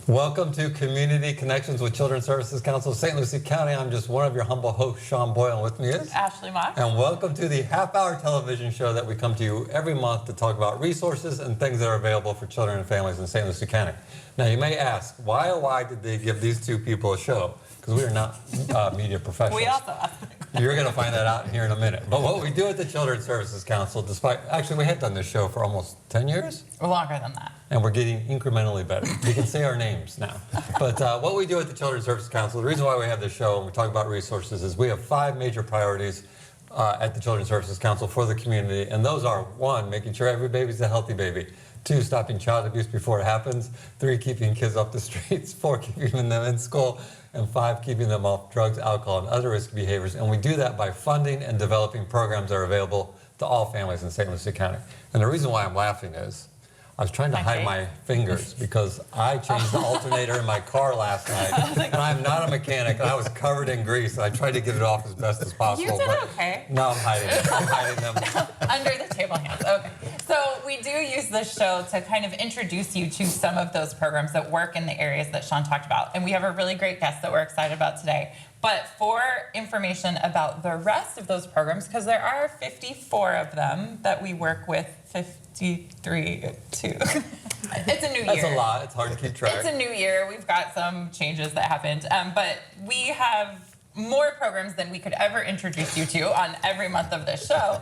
Welcome to Community Connections with Children's Services Council of St. Lucie County. I'm just one of your humble hosts, Sean Boyle, and with me is Ashley Mock. And welcome to the half-hour television show that we come to you every month to talk about resources and things that are available for children and families in St. Lucie County. Now, you may ask, why did they give these two people a show? Because we are not media professionals. We also asked. You're going to find that out here in a minute. But what we do at the Children's Services Council, actually we have done this show for almost 10 years. Longer than that. And we're getting incrementally better. We can say our names now. But what we do at the Children's Services Council, the reason why we have this show and we talk about resources is we have 5 major priorities at the Children's Services Council for the community. And those are 1, making sure every baby's a healthy baby. 2, stopping child abuse before it happens. 3, keeping kids off the streets. 4, keeping them in school. And 5, keeping them off drugs, alcohol, and other risky behaviors. And we do that by funding and developing programs that are available to all families in St. Lucie County. And the reason why I'm laughing is I was trying to hide my fingers because I changed the alternator in my car last night, and I'm not a mechanic, and I was covered in grease, and I tried to get it off as best as possible. You did okay. No, I'm hiding it. I'm hiding them. Under the table hands. Okay. So we do use this show to kind of introduce you to some of those programs that work in the areas that Sean talked about. And we have a really great guest that we're excited about today. But for information about the rest of those programs, because there are 54 of them that we work with, 53, 2. It's a new year. That's a lot. It's hard to keep track. It's a new year. We've got some changes that happened. But we have more programs than we could ever introduce you to on every month of this show.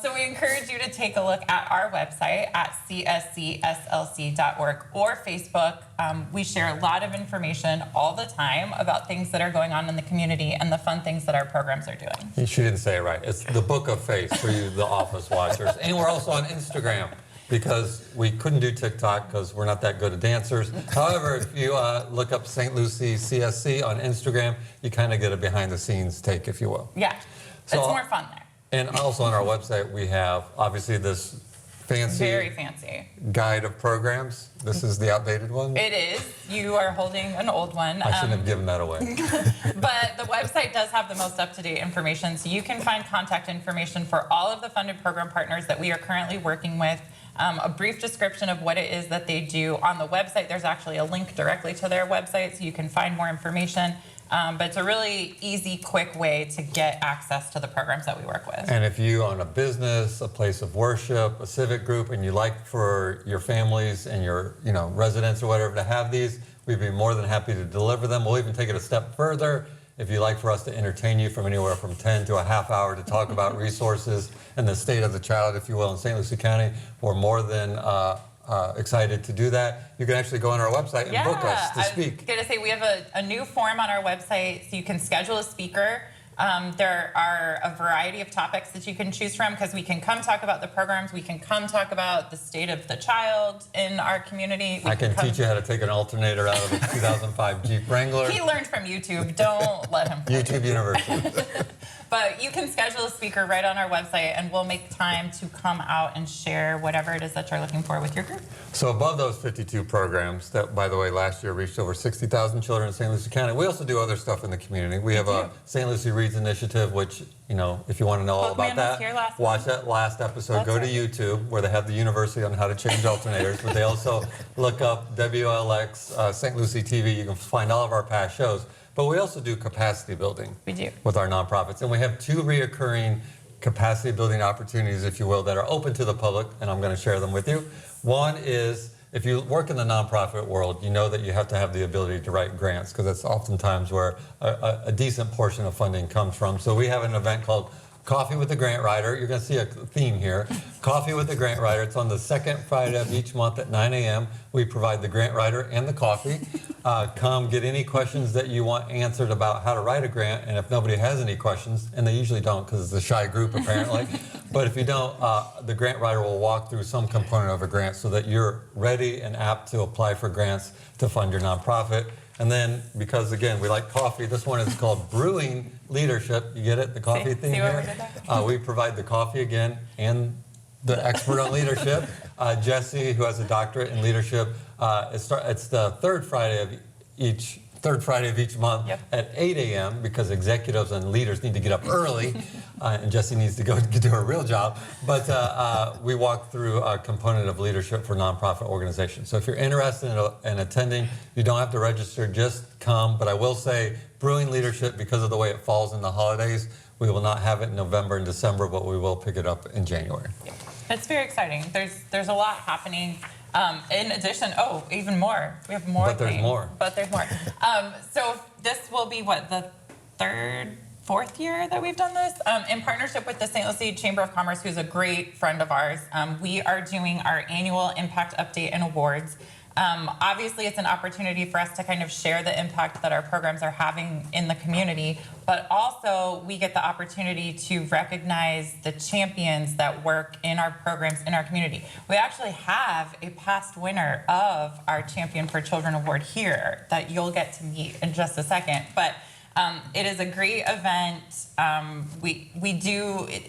So we encourage you to take a look at our website at cscslc.org or Facebook. We share a lot of information all the time about things that are going on in the community and the fun things that our programs are doing. She didn't say it right. It's the book of face for you, the office watchers. And we're also on Instagram, because we couldn't do TikTok because we're not that good at dancers. However, if you look up St. Lucie CSC on Instagram, you kind of get a behind-the-scenes take, if you will. Yeah, So, it's more fun there. And also on our website, we have, obviously, this Very fancy guide of programs. This is the outdated one. It is. You are holding an old one. I shouldn't have given that away. But the website does have the most up-to-date information, so you can find contact information for all of the funded program partners that we are currently working with. A brief description of what it is that they do. On the website, there's actually a link directly to their website, so you can find more information. But it's a really easy, quick way to get access to the programs that we work with. And if you own a business, a place of worship, a civic group, and you like for your families and your residents or whatever to have these, we'd be more than happy to deliver them. We'll even take it a step further. If you'd like for us to entertain you from anywhere from 10 to a half hour to talk about resources and the state of the child, if you will, in St. Lucie County, we're more than excited to do that. You can actually go on our website and book us to speak. I was going to say, we have a new form on our website, so you can schedule a speaker. There are a variety of topics that you can choose from, because we can come talk about the programs, we can come talk about the state of the child in our community. I can teach you how to take an alternator out of a 2005 Jeep Wrangler. He learned from YouTube. Don't let him. YouTube University. But you can schedule a speaker right on our website, and we'll make time to come out and share whatever it is that you're looking for with your group. So above those 52 programs that, by the way, last year reached over 60,000 children in St. Lucie County, we also do other stuff in the community. We have a St. Lucie Reads initiative, which, if you want to know all about that, watch that last episode. Go to YouTube, where they have the university on how to change alternators. But they also look up WLX St. Lucie TV. You can find all of our past shows. But we also do capacity building. We do. With our nonprofits. And we have 2 reoccurring capacity building opportunities, if you will, that are open to the public, and I'm going to share them with you. One is, if you work in the nonprofit world, you know that you have to have the ability to write grants, because that's oftentimes where a decent portion of funding comes from. So we have an event called Coffee with the Grant Writer. You're going to see a theme here. Coffee with the Grant Writer. It's on the second Friday of each month at 9 a.m. We provide the grant writer and the coffee. Come get any questions that you want answered about how to write a grant. And if nobody has any questions, and they usually don't because it's a shy group apparently, but if you don't, the grant writer will walk through some component of a grant so that you're ready and apt to apply for grants to fund your nonprofit. And then, because again, we like coffee, this one is called Brewing Leadership. You get it? The coffee theme here? We provide the coffee again and the expert on leadership. Jesse, who has a doctorate in leadership, it's the third Friday of each third Friday of each month at 8 a.m. because executives and leaders need to get up early, and Jesse needs to go do her real job. But we walk through a component of leadership for nonprofit organizations. So if you're interested in attending, you don't have to register, just come. But I will say, brewing leadership, because of the way it falls in the holidays, we will not have it in November and December, but we will pick it up in January. It's very exciting. There's a lot happening. In addition, even more. We have more. But there's more. But there's more. So this will be what, the fourth year that we've done this in partnership with the St. Lucie Chamber of Commerce, who's a great friend of ours. We are doing our annual Impact Update and Awards. Obviously, it's an opportunity for us to kind of share the impact that our programs are having in the community, but also we get the opportunity to recognize the champions that work in our programs in our community. We actually have a past winner of our Champion for Children Award here that you'll get to meet in just a second. But it is a great event.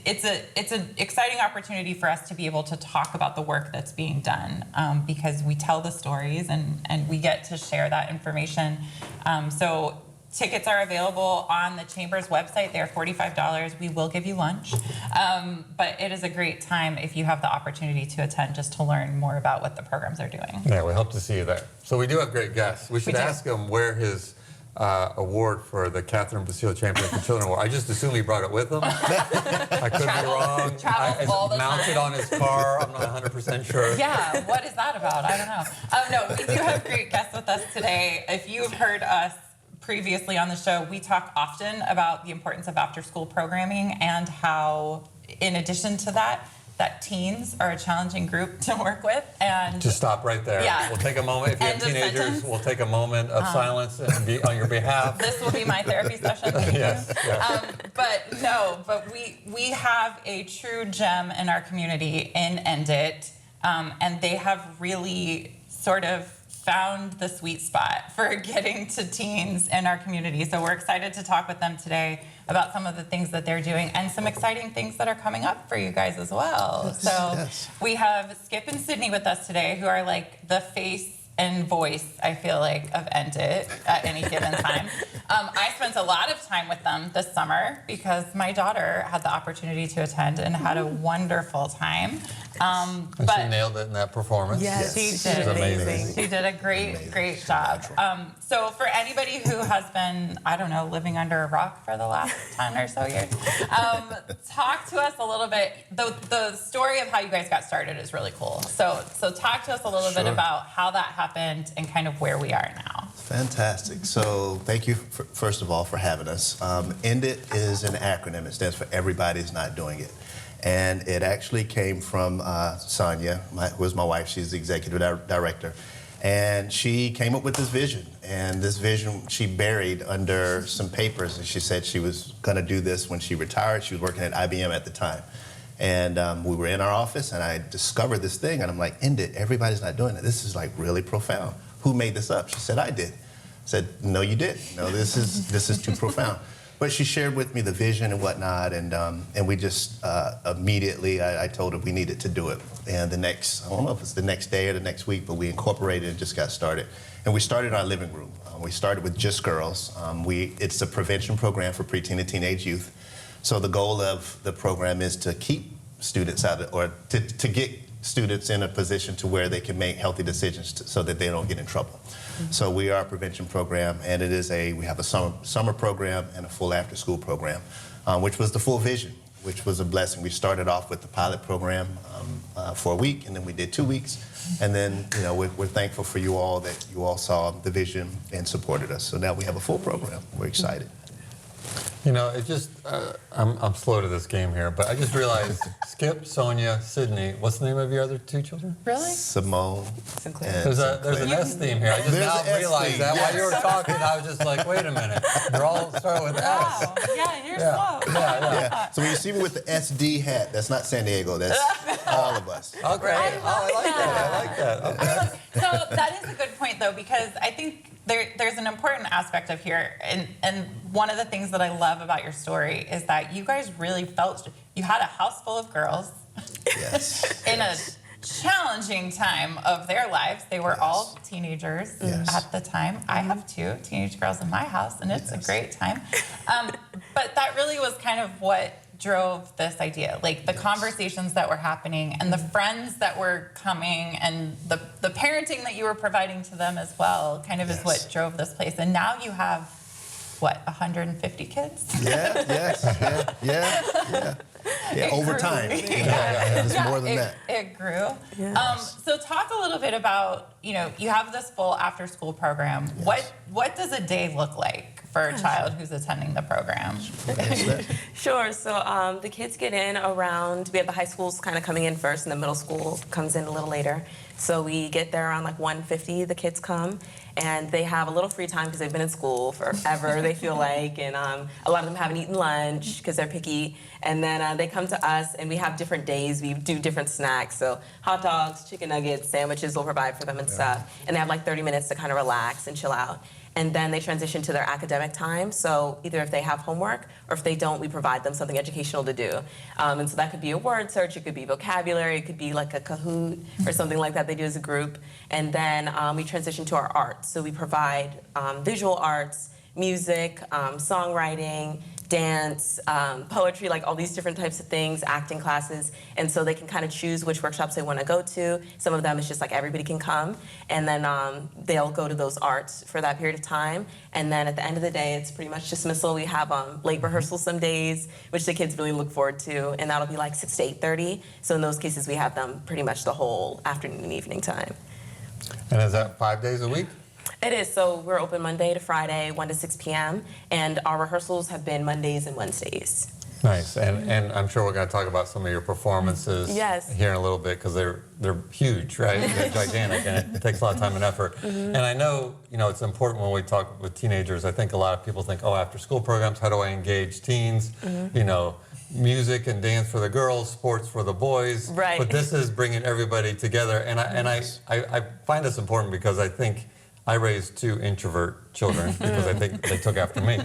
It's an exciting opportunity for us to be able to talk about the work that's being done because we tell the stories and we get to share that information. So tickets are available on the Chamber's website. They're $45. We will give you lunch. But it is a great time if you have the opportunity to attend just to learn more about what the programs are doing. Yeah, we hope to see you there. So we do have great guests. We should ask him where his award for the Catherine Basile Champion for Children Award. I just assume he brought it with him. I could be wrong. Travels all the mounted time. on his car. I'm not 100% sure. Yeah, what is that about? I don't know. No, we do have great guests with us today. If you've heard us previously on the show, we talk often about the importance of after-school programming and how, in addition to that teens are a challenging group to work with. And just stop right there. Yeah. We'll take a moment. If you have teenagers, we'll take a moment of silence and be on your behalf. This will be my therapy session. Yes. But we have a true gem in our community in End It, and they have really sort of found the sweet spot for getting to teens in our community. So we're excited to talk with them today about some of the things that they're doing and some exciting things that are coming up for you guys as well. We have Skip and Sydney with us today, who are like the face and voice, I feel like, of End It at any given time. I spent a lot of time with them this summer because my daughter had the opportunity to attend and had a wonderful time. And she nailed it in that performance. Yes, she did. It was amazing. She did a great job. So for anybody who has been, I don't know, living under a rock for the last 10 or so years, talk to us a little bit. The story of how you guys got started is really cool. So talk to us a little bit about how that happened and kind of where we are now. Fantastic. So thank you, first of all, for having us. End It is an acronym. It stands for Everybody's Not Doing It. And it actually came from Sonia, who is my wife. She's the executive director. And she came up with this vision. And this vision she buried under some papers. And she said she was going to do this when she retired. She was working at IBM at the time. And we were in our office, and I discovered this thing. And I'm like, End It, everybody's not doing it. This is like really profound. Who made this up? She said, I did. I said, no, you didn't. No, this is too profound. But she shared with me the vision and whatnot, and we just immediately, I told her we needed to do it. And I don't know if it's the next day or the next week, but we incorporated and just got started. And we started in our living room. We started with just girls. It's a prevention program for preteen and teenage youth. So the goal of the program is to keep students out of, or to get students in a position to where they can make healthy decisions so that they don't get in trouble. So we are a prevention program, and we have a summer program and a full after-school program, which was the full vision, which was a blessing. We started off with the pilot program for a week, and then we did 2 weeks. And then, we're thankful for you all that you all saw the vision and supported us. So now we have a full program. We're excited. It just, I'm slow to this game here, but I just realized Skip, Sonia, Sydney, what's the name of your other two children? Really? Simone. There's an S theme here. I just now realized that while you were talking, I was just like, wait a minute. They're all starting with S. Wow. Yeah, you're slow. Yeah. So when you see me with the SD hat, that's not San Diego. That's all of us. Okay. I like that. Okay. So that is a good point, though, because I think there's an important aspect of here, and one of the things that I love about your story is that you guys really felt you had a house full of girls Yes. in a challenging time of their lives. They were all teenagers at the time. I have 2 teenage girls in my house, and it's a great time. But that really was kind of what drove this idea, like the conversations that were happening and the friends that were coming and the parenting that you were providing to them as well kind of is what drove this place. And now you have, what, 150 kids? Yeah, over time. It's more than that. It grew. So talk a little bit about, you have this full after school program. What does a day look like for a child who's attending the program? Sure. So the kids get in around, we have the high schools kind of coming in first, and the middle school comes in a little later. So we get there around like 1:50, the kids come, and they have a little free time because they've been in school forever, they feel like, and a lot of them haven't eaten lunch because they're picky. And then they come to us, and we have different days. We do different snacks. So hot dogs, chicken nuggets, sandwiches we'll provide for them and stuff. And they have like 30 minutes to kind of relax and chill out. And then they transition to their academic time. So either if they have homework or if they don't, we provide them something educational to do. And so that could be a word search, it could be vocabulary, it could be like a Kahoot or something like that they do as a group. And then we transition to our arts. So we provide visual arts, music, songwriting, dance, poetry, like all these different types of things, acting classes. And so they can kind of choose which workshops they want to go to. Some of them is just like everybody can come. And then they'll go to those arts for that period of time. And then at the end of the day, it's pretty much dismissal. We have late rehearsal some days, which the kids really look forward to. And that'll be like 6 to 8:30. So in those cases, we have them pretty much the whole afternoon and evening time. And is that 5 days a week? It is. So we're open Monday to Friday, 1 to 6 p.m. And our rehearsals have been Mondays and Wednesdays. Nice. And I'm sure we're going to talk about some of your performances here in a little bit because they're huge, right? They're gigantic, and it takes a lot of time and effort. And I know, it's important when we talk with teenagers. I think a lot of people think, oh, after school programs, how do I engage teens? Music and dance for the girls, sports for the boys. Right. But this is bringing everybody together. And I find this important because I think I raised 2 introvert children because I think they took after me.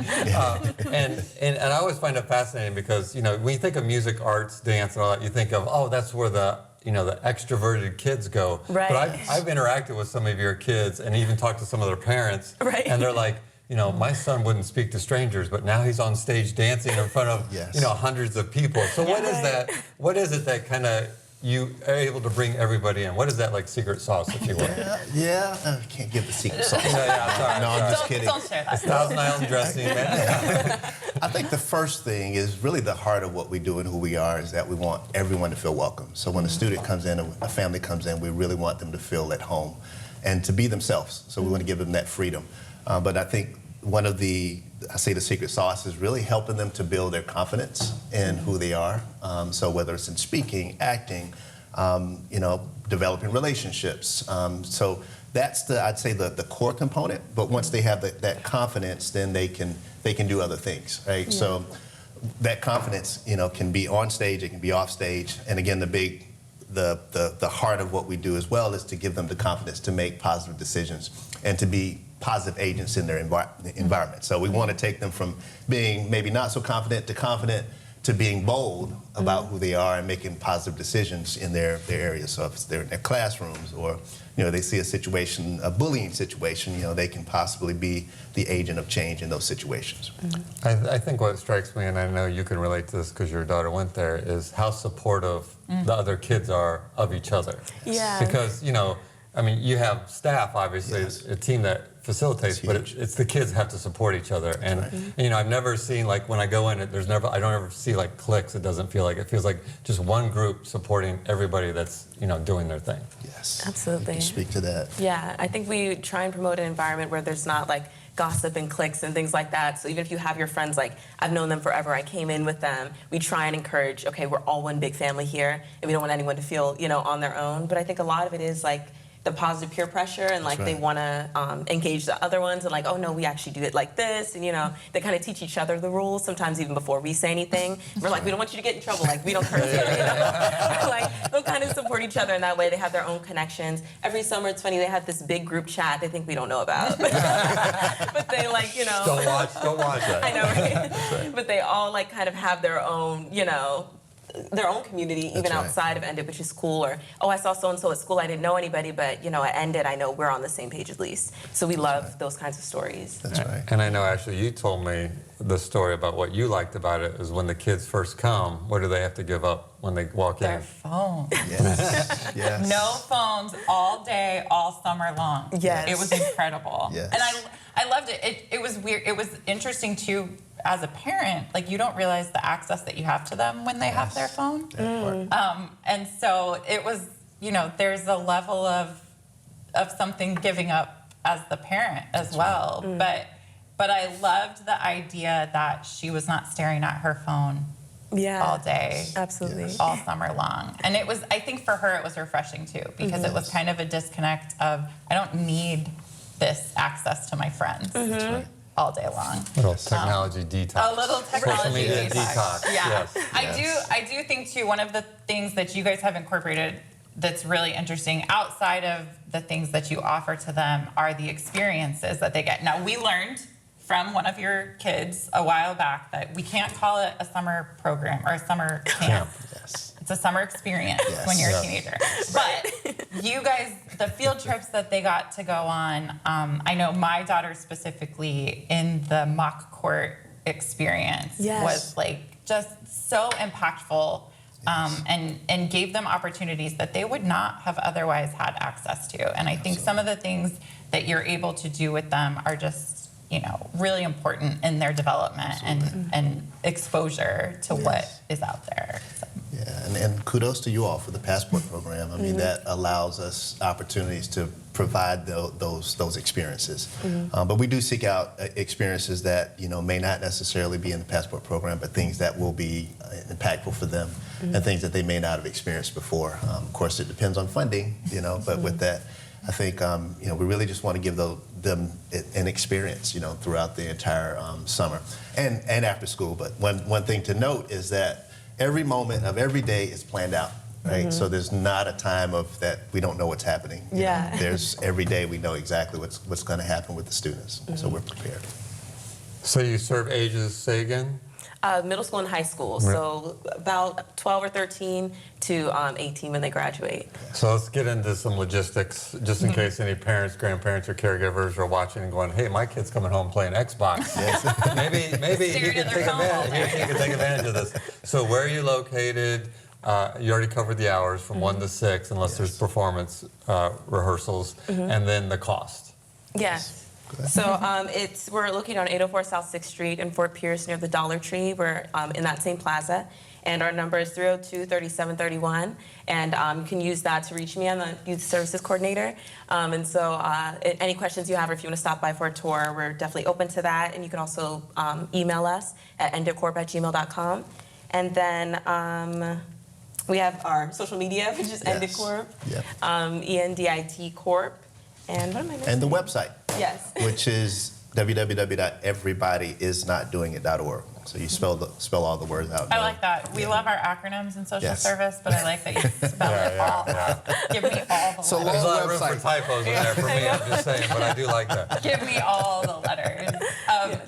And I always find it fascinating because, when you think of music, arts, dance, and all that, you think of, oh, that's where the extroverted kids go. Right. But I've interacted with some of your kids and even talked to some of their parents. Right. And they're like, my son wouldn't speak to strangers, but now he's on stage dancing in front of, hundreds of people. So what is that? What is it that kind of you are able to bring everybody in? What is that like secret sauce, if you will? I can't give the secret sauce. Sorry. I'm just kidding. Don't share that. It's Thousand Island dressing, man. I think the first thing is really the heart of what we do and who we are is that we want everyone to feel welcome. So when a student comes in, a family comes in, we really want them to feel at home and to be themselves. So we want to give them that freedom. But I think one of the secret sauce is really helping them to build their confidence in who they are. So whether it's in speaking, acting, developing relationships. So that's I'd say the core component. But once they have that confidence, then they can do other things, right? Yeah. So that confidence, can be on stage, it can be off stage. And again, the heart of what we do as well is to give them the confidence to make positive decisions and to be positive agents in their environment. So we want to take them from being maybe not so confident to being bold about who they are and making positive decisions in their areas. So if they're in their classrooms or they see a situation, a bullying situation, they can possibly be the agent of change in those situations. I think what strikes me, and I know you can relate to this because your daughter went there, is how supportive the other kids are of each other. Yeah. Because, you have staff, obviously, a team that facilitates, but it's the kids have to support each other. And, I've never seen, like, when I go in, I don't ever see, like, cliques. It doesn't feel like, it feels like just one group supporting everybody that's, doing their thing. Yes. Absolutely. You can speak to that. Yeah, I think we try and promote an environment where there's not, like, gossip and cliques and things like that. So even if you have your friends, like, I've known them forever, I came in with them, we try and encourage, okay, we're all one big family here, and we don't want anyone to feel, on their own. But I think a lot of it is, like, the positive peer pressure and like they want to engage the other ones and like, oh no, we actually do it like this, and they kind of teach each other the rules sometimes even before we say anything. We're like, we don't want you to get in trouble, like we don't curse here, like they'll kind of support each other in that way. They have their own connections. Every summer, it's funny, they have this big group chat they think we don't know about, but they like don't watch that. I know, right? But they all like kind of have their own their own community, even right. outside of Ended, which is cool. Or, oh, I saw so-and-so at school, I didn't know anybody, but, at Ended, I know we're on the same page at least. So we love those kinds of stories. That's right. And I know, Ashley, you told me the story about what you liked about it is when the kids first come, what do they have to give up when they walk Their in? phone. Yes. Yes. No phones all day, all summer long. Yes. It was incredible. Yes. And I loved it. It was weird. It was interesting too, as a parent, like you don't realize the access that you have to them when they have their phone. That part. And so it was, there's a level of something giving up as the parent as well. But I loved the idea that she was not staring at her phone Yeah. all day. Absolutely. Yes. All summer long. And it was, I think for her, it was refreshing too, because it was kind of a disconnect of, I don't need this access to my friends all day long. Little technology detox. A little technology Social media detox. Yeah. Yes. I do think too, one of the things that you guys have incorporated that's really interesting outside of the things that you offer to them are the experiences that they get. Now, we learned from one of your kids a while back that we can't call it a summer program or a summer camp. Yes. It's a summer experience Yes. when you're a Yeah. teenager. But you guys, the field trips that they got to go on, I know my daughter specifically in the mock court experience Yes. was like just so impactful and gave them opportunities that they would not have otherwise had access to. And I think some of the things that you're able to do with them are just really important in their development and exposure to what is out there. So. Yeah, and kudos to you all for the passport program. I mean, that allows us opportunities to provide those experiences. But we do seek out experiences that may not necessarily be in the passport program, but things that will be impactful for them and things that they may not have experienced before. Of course, it depends on funding, but with that, I think we really just want to give them an experience, throughout the entire summer and after school. But one thing to note is that every moment of every day is planned out, right? So there's not a time of that we don't know what's happening. you know. Yeah. There's every day we know exactly what's going to happen with the students, so we're prepared. So you serve ages, say again? Middle school and high school. So about 12 or 13 to 18 when they graduate. So let's get into some logistics, just in case any parents, grandparents, or caregivers are watching and going, "Hey, my kid's coming home playing Xbox." maybe you Staring can at take their phone all advantage. day. You can take advantage of this. So where are you located? You already covered the hours from 1 to 6, unless there's performance rehearsals, and then the cost. Yes. So we're located on 804 South 6th Street in Fort Pierce near the Dollar Tree. We're in that same plaza. And our number is 302-3731. And you can use that to reach me. I'm the Youth Services Coordinator. And so any questions you have or if you want to stop by for a tour, we're definitely open to that. And you can also email us at endedcorp@gmail.com. And then we have our social media, which is Ended Corp, Yep. ENDIT Corp. And what am I missing? And the website, Yes. which is www.everybodyisnotdoingit.org. So you spell all the words out. I like that. We love our acronyms in social Yes. service, but I like that you spell it all out. Give me all the So letters. There's a lot of room website. for typos in there for me, I'm just saying, but I do like that. Give me all the letters.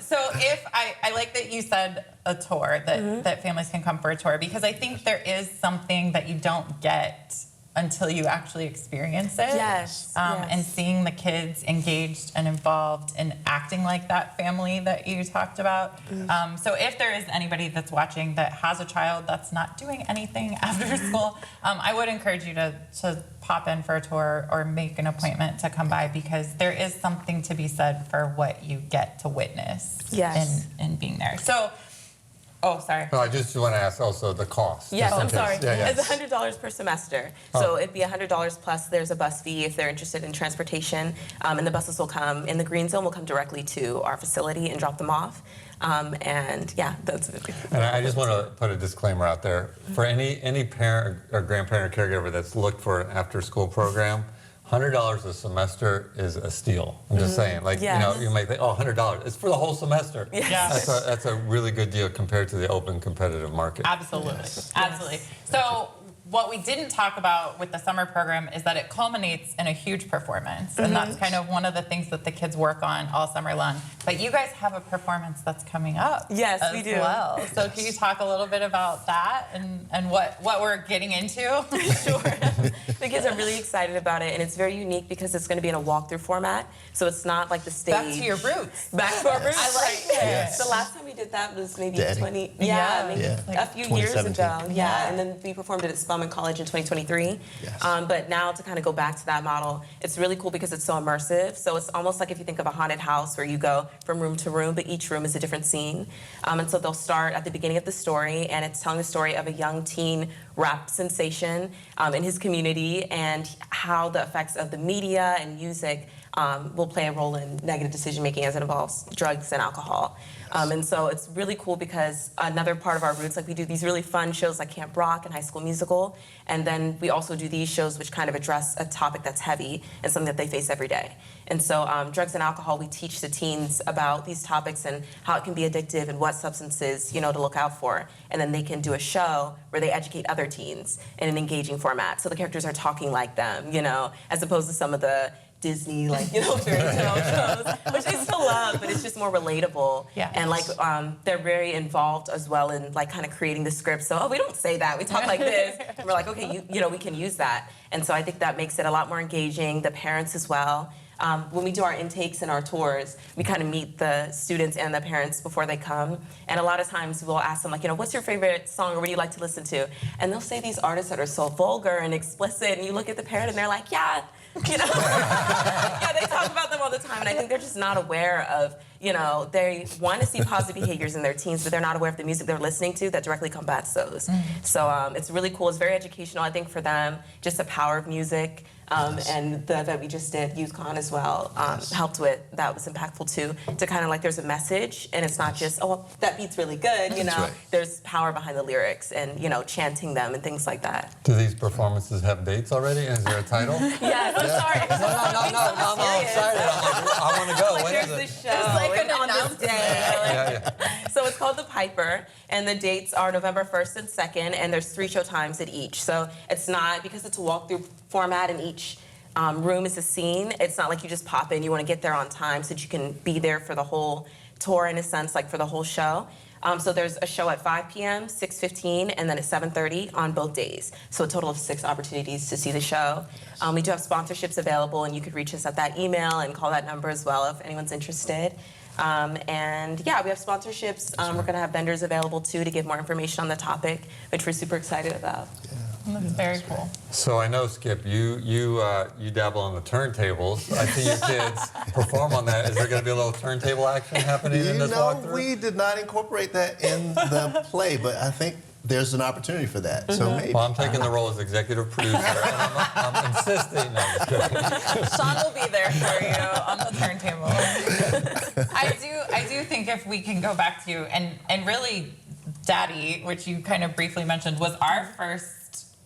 So if I like that you said a tour, that families can come for a tour, because I think there is something that you don't get until you actually experience it. Yes, yes. And seeing the kids engaged and involved and acting like that family that you talked about. So if there is anybody that's watching that has a child that's not doing anything after school, I would encourage you to pop in for a tour or make an appointment to come by, because there is something to be said for what you get to witness Yes. in being there. So, oh, sorry. No, I just want to ask also the cost. Yes, just in I'm case. sorry. Yeah, yeah. It's $100 per semester. So it'd be $100 plus there's a bus fee if they're interested in transportation. And the buses will come in the green zone, will come directly to our facility and drop them off. And yeah, that's it. And I just want to put a disclaimer out there. For any parent or grandparent or caregiver that's looked for an after-school program, $100 a semester is a steal. I'm just saying, like, Yes. you might think, oh, $100. It's for the whole semester. Yes. That's a really good deal compared to the open competitive market. Absolutely. Absolutely. So what we didn't talk about with the summer program is that it culminates in a huge performance. And that's kind of one of the things that the kids work on all summer long. But you guys have a performance that's coming up. Yes, as we do. Well. So can you talk a little bit about that and what we're getting into? Sure. The kids are really excited about it, and it's very unique because it's going to be in a walkthrough format. So it's not like the stage. Back to your roots. Back to our roots. I like it. Yes. The last time we did that was maybe Daddy. 20. Yeah. Maybe Yeah. a few years 2017. ago. Yeah. And then we performed it at Spelman College in 2023. Yes. But now to kind of go back to that model, it's really cool because it's so immersive. So it's almost like if you think of a haunted house where you go from room to room, but each room is a different scene. And so they'll start at the beginning of the story, and it's telling the story of a young teen rap sensation in his community and how the effects of the media and music will play a role in negative decision making as it involves drugs and alcohol. And so it's really cool because another part of our roots, like we do these really fun shows like Camp Rock and High School Musical, and then we also do these shows which kind of address a topic that's heavy and something that they face every day. And so drugs and alcohol, we teach the teens about these topics and how it can be addictive and what substances, to look out for. And then they can do a show where they educate other teens in an engaging format. So the characters are talking like them, as opposed to some of the Disney, fairy tale shows, which I still love, but it's just more relatable. Yeah. And they're very involved as well in kind of creating the script. So, we don't say that, we talk like this. And we're like, okay, we can use that. And so I think that makes it a lot more engaging, the parents as well. When we do our intakes and our tours, we kind of meet the students and the parents before they come. And a lot of times we'll ask them, what's your favorite song or what do you like to listen to? And they'll say these artists that are so vulgar and explicit. And you look at the parent and they're like, yeah, yeah, they talk about them all the time. And I think they're just not aware of, they want to see positive behaviors in their teens, but they're not aware of the music they're listening to that directly combats those. So it's really cool. It's very educational, I think, for them. Just the power of music. And the event we just did, YouthCon as well, helped with. That was impactful too. To kind of there's a message, and it's not just, that beat's really good. Right. There's power behind the lyrics, and chanting them and things like that. Do these performances have dates already? Is there a title? Yes, I'm sorry. No, I'm excited. I want to go. When Here's is the it? show. It's like an on this announcement. day. Yeah. So it's called The Piper, and the dates are November 1st and 2nd, and there's 3 show times at each. So it's not, because it's a walkthrough format and each room is a scene, it's not like you just pop in, you want to get there on time so that you can be there for the whole tour in a sense, for the whole show. So there's a show at 5 p.m., 6:15, and then at 7:30 on both days. So a total of 6 opportunities to see the show. We do have sponsorships available, and you could reach us at that email and call that number as well if anyone's interested. And yeah, we have sponsorships. We're going to have vendors available too to give more information on the topic, which we're super excited about. That's very cool. So I know, Skip, you dabble on the turntables. I see your kids perform on that. Is there going to be a little turntable action happening in this walkthrough? We did not incorporate that in the play, but I think there's an opportunity for that. So maybe. Well, I'm taking the role as executive producer, and I'm insisting. No, I'm just kidding. Sean will be there for you on the turntable. I do think if we can go back to and really, Daddy, which you kind of briefly mentioned, was our first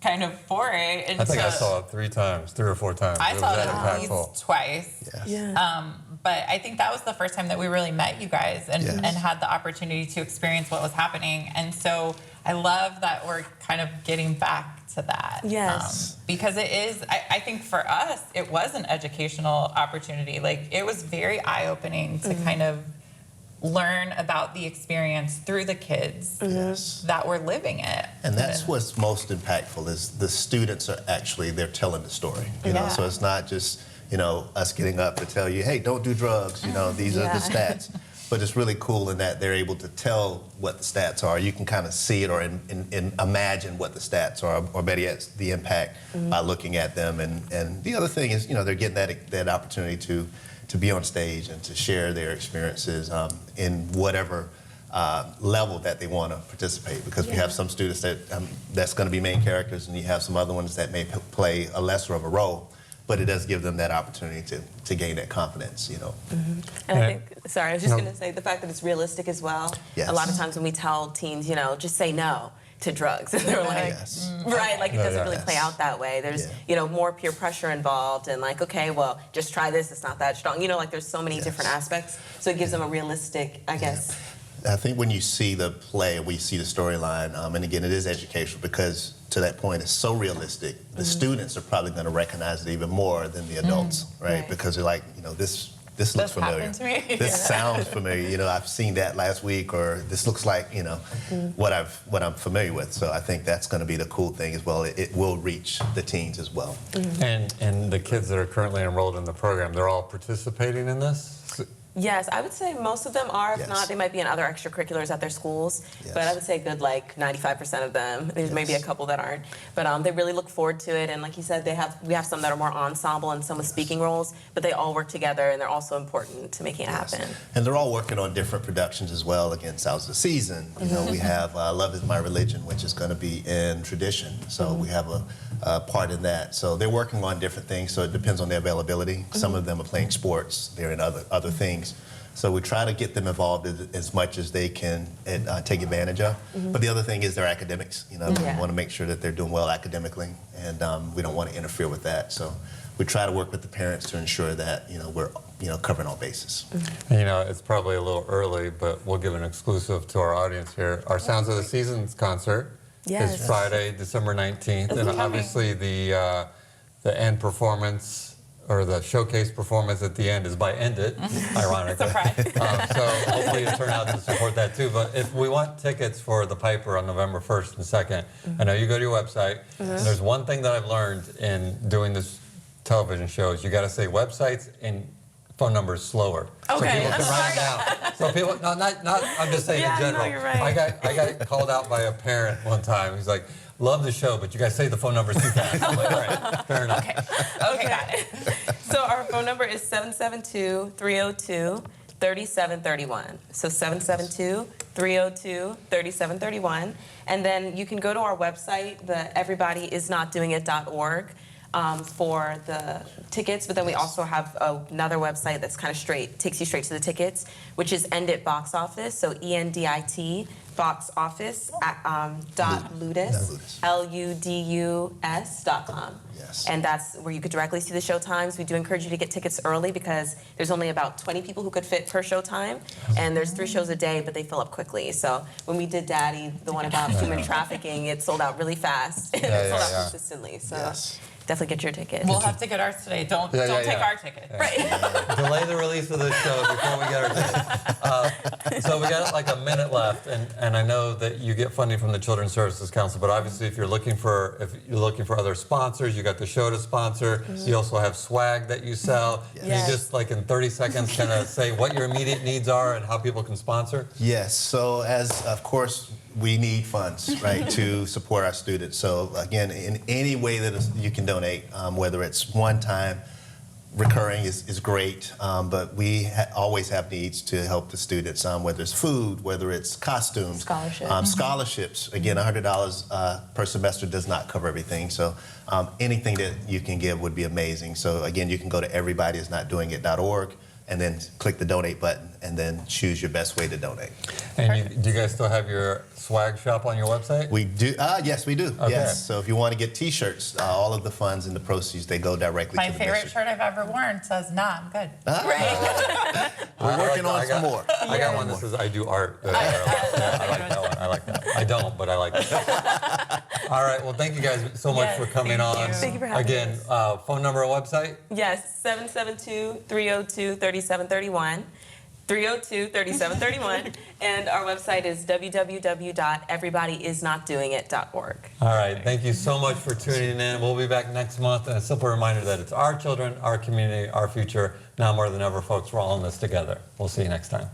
kind of foray into. I think I saw it 3 or 4 times. I It was saw it that at impactful. least twice. Yes. Yeah. But I think that was the first time that we really met you guys and, Yes. and had the opportunity to experience what was happening. And so I love that we're kind of getting back to that. Yes. Because it is, I think for us, it was an educational opportunity. It was very eye-opening to kind of learn about the experience through the kids Yes. that were living it. And that's what's most impactful is the students are actually, they're telling the story. Yeah. So it's not just, us getting up to tell you, hey, don't do drugs, these are the stats. But it's really cool in that they're able to tell what the stats are. You can kind of see it or imagine what the stats are, or better yet, the impact by looking at them. And the other thing is, they're getting that opportunity to be on stage and to share their experiences in whatever level that they want to participate. Because we have some students that's going to be main characters, and you have some other ones that may play a lesser of a role. But it does give them that opportunity to gain that confidence, And I think, sorry, I was just going to say the fact that it's realistic as well. Yes. A lot of times when we tell teens, just say no to drugs, and they're like, Yes. right, it doesn't really Yes. play out that way. There's, more peer pressure involved, and okay, well, just try this, it's not that strong. There's so many different aspects, so it gives them a realistic, I guess. I think when you see the play, we see the storyline, and again, it is educational because to that point, is so realistic. The students are probably going to recognize it even more than the adults, right? Right. Because they're like, this looks familiar. happened to me. This sounds familiar. I've seen that last week, or this looks like what I'm familiar with. So I think that's going to be the cool thing as well. It will reach the teens as well. And the kids that are currently enrolled in the program, they're all participating in this? Yes, I would say most of them are. If Yes. not, they might be in other extracurriculars at their schools. Yes. But I would say a good 95% of them. There's maybe a Yes. couple that aren't. But they really look forward to it. And like you said, we have some that are more ensemble and some with speaking roles. But they all work together, and they're also important to making it happen. And they're all working on different productions as well. Again, Sounds of the Season. We have Love Is My Religion, which is going to be in tradition. So we have a part in that. So they're working on different things. So it depends on their availability. Some of them are playing sports. They're in other things. So we try to get them involved as much as they can and take advantage of. But the other thing is their academics. We want to make sure that they're doing well academically, and we don't want to interfere with that. So we try to work with the parents to ensure that we're covering all bases. And, it's probably a little early, but we'll give an exclusive to our audience here. Our Sounds of the Seasons concert Yes. is Friday, December 19th, and obviously the end performance, or the showcase performance at the end, is by End It, ironically. Surprise. So hopefully you turn out to support that too. But if we want tickets for the Piper on November 1st and 2nd, I know you go to your website. And there's one thing that I've learned in doing this television show is you got to say websites and phone numbers slower. Okay, So people I'm can write it down. So people, not I'm just saying Yeah, in no, general. you're right. I got called out by a parent one time. He's like, love the show, but you guys say the phone numbers too fast. I'm like, all right, fair enough. Okay, got it. So our phone number is 772-302-3731. So 772-302-3731. And then you can go to our website, the everybodyisnotdoingit.org, for the tickets. But then we also have another website that's kind of takes you straight to the tickets, which is Endit Box Office. So ENDIT Box Office .ludus, LUDUS.com. Yes. And that's where you could directly see the show times. We do encourage you to get tickets early because there's only about 20 people who could fit per show time. And there's 3 shows a day, but they fill up quickly. So when we did Daddy, the one about human trafficking, it sold out really fast. And it sold out consistently. So Yes. definitely get your ticket. We'll have to get ours today. Don't take our ticket. Right. Delay the release of this show before we get our tickets. So we got like a minute left, and I know that you get funding from the Children's Services Council, but obviously if you're looking for other sponsors, you got the show to sponsor. You also have swag that you sell. Can you just like in 30 seconds kind of say what your immediate needs are and how people can sponsor? Yes. So of course, we need funds, right, to support our students. So again, in any way that you can donate, whether it's one time, recurring is great, but we always have needs to help the students, whether it's food, whether it's costumes. Scholarships. Scholarships. Again, $100 per semester does not cover everything. So anything that you can give would be amazing. So again, you can go to everybodyisnotdoingit.org and then click the donate button and then choose your best way to donate. And do you guys still have your swag shop on your website? We do. Yes, we do. Okay. Yes. So if you want to get T-shirts, all of the funds and the proceeds, they go directly My to the favorite mission. shirt I've ever worn says, "Nah, I'm good." We're working on some more. I got one that says I do art. I like that one. I like that. I don't, but I like it. All right. Well, thank you guys so much Yes, for coming thank on. you. Thank you for having Again, phone number or website? Yes, 772-302-3731. 302-3731. And our website is www.everybodyisnotdoingit.org. All right. Thank you so much for tuning in. We'll be back next month. And a simple reminder that it's our children, our community, our future. Now more than ever, folks, we're all in this together. We'll see you next time.